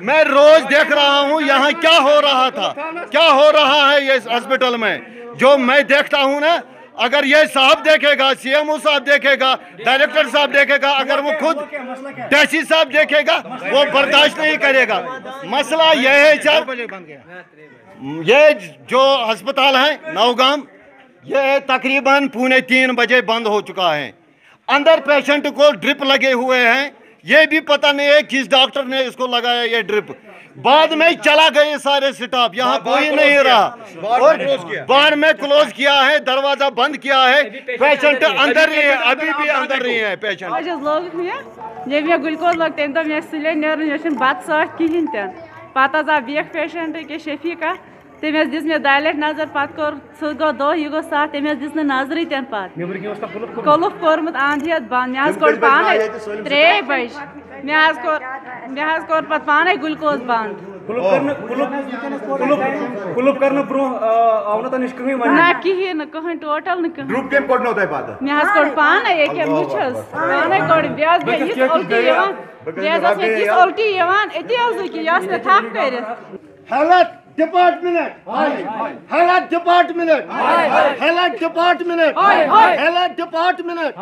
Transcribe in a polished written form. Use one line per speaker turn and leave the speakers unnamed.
میں روز دیکھ رہا ہوں یہاں کیا ہو رہا تھا، کیا ہو رہا ہے یہ ہاسپٹل میں، جو میں دیکھتا ہوں نا. اگر یہ صاحب دیکھے گا، سی ایم او صاحب دیکھے گا، ڈائریکٹر صاحب دیکھے گا، اگر وہ خود ڈیسی صاحب دیکھے گا وہ برداشت نہیں کرے گا. مسئلہ یہ ہے سر، یہ جو ہسپتال ہے نوگام، یہ تقریباً 2:45 بجے بند ہو چکا ہے. اندر پیشنٹ کو ڈرپ لگے ہوئے ہیں، یہ بھی پتہ نہیں ہے کس ڈاکٹر نے اس کو لگایا یہ ڈرپ. بعد میں چلا گئے سارے سٹاف، یہاں کوئی نہیں رہا اور باہر میں کلوز کیا ہے، دروازہ بند کیا ہے. پیشنٹ اندر ہی ہے، ابھی بھی اندر ہی ہے پیشنٹ.
جب میں گلکوز لوگ تمہیں دن سلے نیرن بت ساتھ کہین تین. پتہ آو بیک پیشنٹ کہ شفیقہ، تمس دس میں 2 لٹہِ نظر، پتہ کور سہ گو دہ یہ گو ساتھ، تمس دس نظر تین پتہ قلف کورمت اندھیت بند. مے کور پانے 3 بج، مے کور پتہ پانے گلکوز بند.
قلف کرنے برو آو تہ نش
نہ کہین کہین ٹوٹل نہ کہین.
ڈرپ کم کوڑنو تہ پتہ
مے کور پانے یکے وچھس پانے کوڑ بیاس گئی یہ الٹی یوان، بیاس میں تیس الٹی یوان اتی حظ کہ یاس میں تھپ کرت.
Health department, health department, health department, health department.